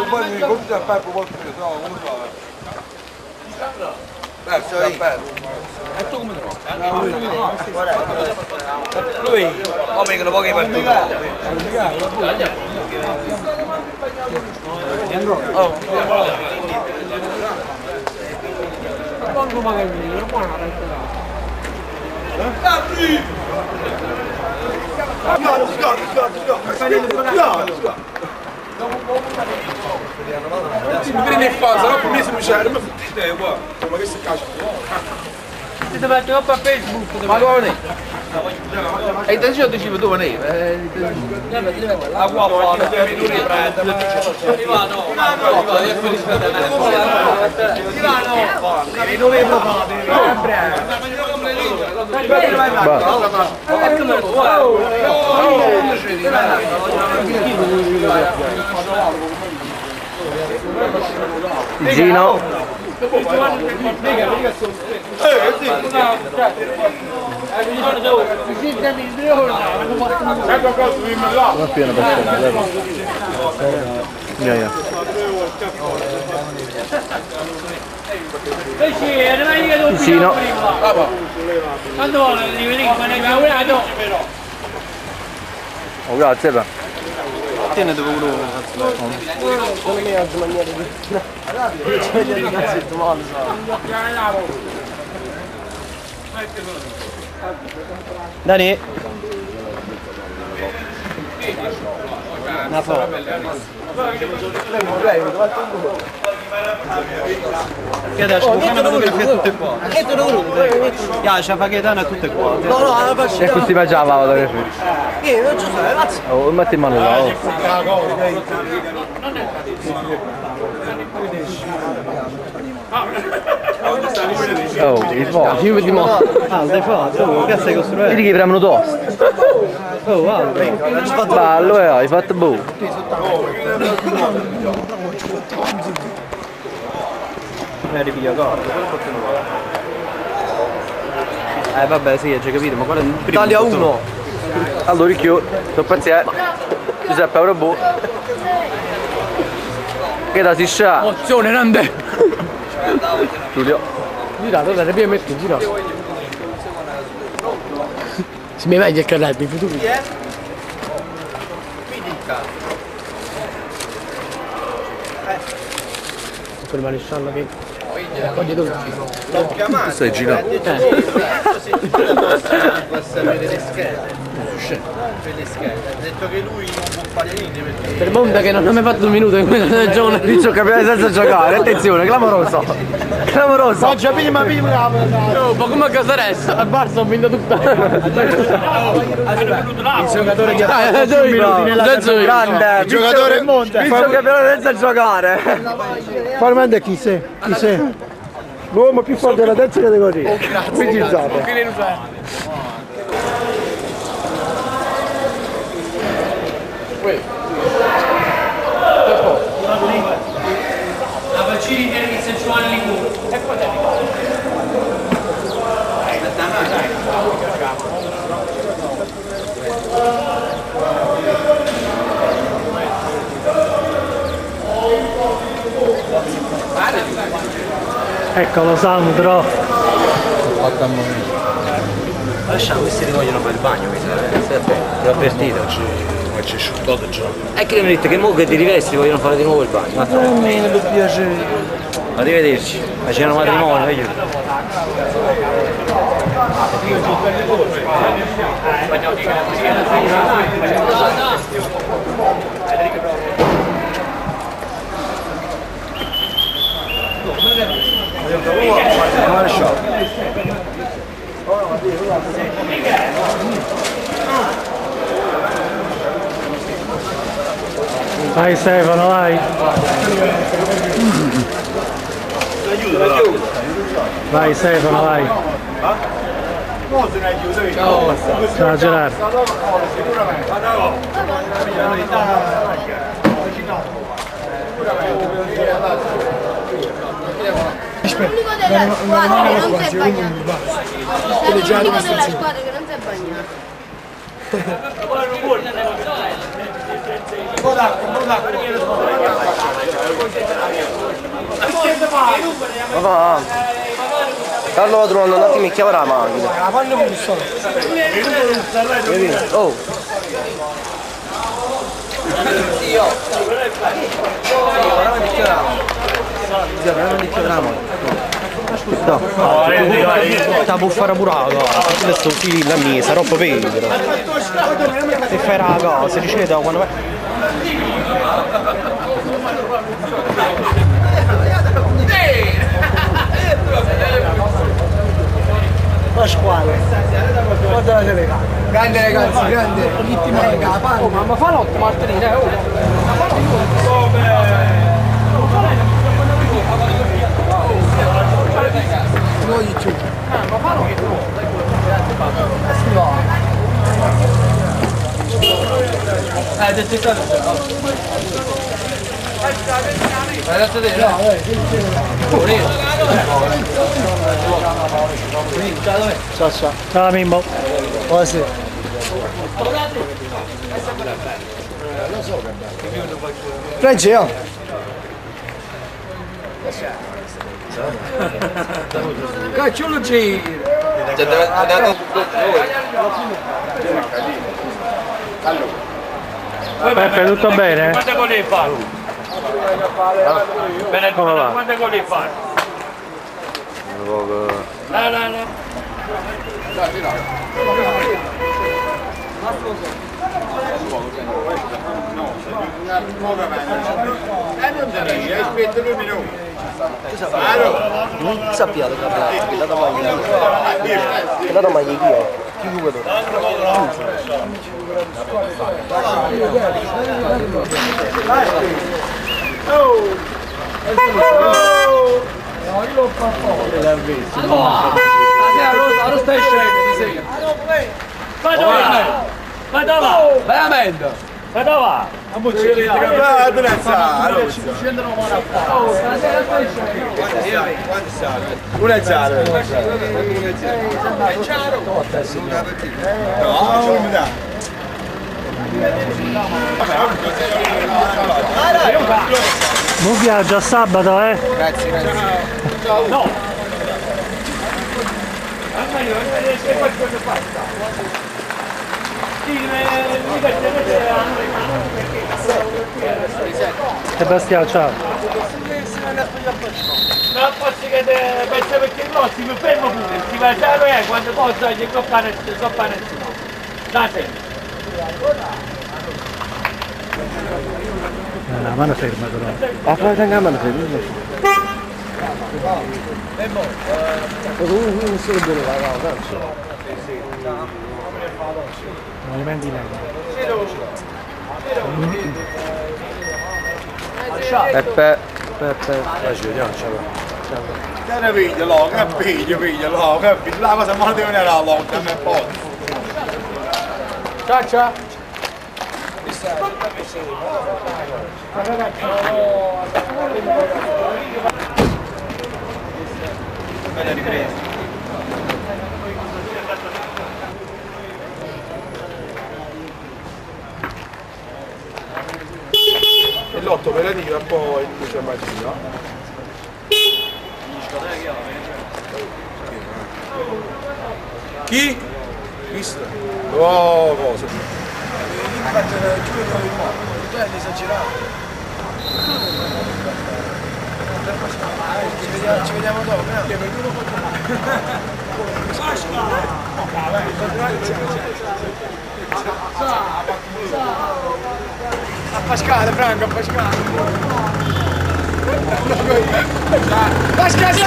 Poi mi conti a Peppo molto più, no, come si fa? E tu come trovi? Lui, come che lo puoi partire? Oh, quando magari non può Prende in fase, no? Prima si c'era, ma è uguale. Ma che si caccia? Ti deve mettere up a Facebook. Ma dove ne? E intenzione dicevo dove ne? La guapa, mi non riprende. Ivano, non le Gino. Ma pieno per Gino. quando vuole rivenire ma ne ha lavorato. Oh, grazie. tiene dove uno Dani una foto che adesso fanno fotografie tutte qua e tu non c'ha Paghetana tutte qua e questi mangiava la fotografia non ci sono ragazzi metti in mano là il fuoco io vedi mo l'hai fatto che stai costruendo vedi che premono tosto oh wow ballo hai fatto boh vabbè sì hai già capito ma qual è il primo Italia 1 allora ricchio sono paziente Giuseppe Aurobò che da si scia Mozione grande. Giulio Girato da prima metto girato. Si mi vai a carrare di futuro. Per maresciallo che raccoglie tutto. tu stai girando ha detto che lui non può fare niente Per Monda che non ha mai fatto un minuto in questa stagione. Dice campione senza giocare attenzione clamoroso clamoroso Oggi prima oh, ma come a casa resta? Al Barça ho vinto tutta. Il giocatore che ha grande il giocatore del Monte vince campione senza giocare Formalmente chi sei? Chi sei? L'uomo più forte della terza categoria. Quindi la vaccini di sessuale liquore. E poi eccolo Sandro. lasciamo questi che vogliono fare il bagno l'ho avvertito Ma c'è sciuttato già. e che mi dite che mo che ti rivesti vogliono fare di nuovo il bagno Almeno per piacere. arrivederci ma c'è un matrimonio meglio Vai Stefano, vai. Vai Stefano, vai. Ciao Gerardo. L'unico della squadra che non si è bagnato. L'unico della squadra che non si è bagnato. un po' d'acqua, Ma Carlo va trovando un attimo e chiama la macchina. La fanno più solo. Oh. Sta buffara pure la cosa, adesso fili la mia, sarò povero. E fai la cosa, dice da quando vai. Pasquale, guarda la telecamera. Grande ragazzi, grande. Oh, mamma fa l'otto Martina, Ciao Mimmo. Buonasera. Reggio. Cacciolo giro. Peppe, tutto bene? Quante gol hai fatto? Bene, come va? quante gol hai fatto? No. Non sappiate che la maglia. Che la maglia chi è? Chi giocatore? Ma dove va? Veramente? Ma dove va? Non viaggio a sabato, eh? No! Sebastiano, ciao. Non posso che penso perché no, si mi fermo pure, si va a quando posso gli coppare da sempre. La mano ferma però. Ah, fai la mano ferma. Movimenti lenti. Peppe. Ci vediamo, ciao. Piglialo, la cosa male deve venire alla lotta, non è poi. Ciao. E l'otto per la diva poi il Lucia Maggina. Chi? Visto? Oh, cosa? Ci vediamo dopo, a Pascale, Franco, a Pascale. Pascale!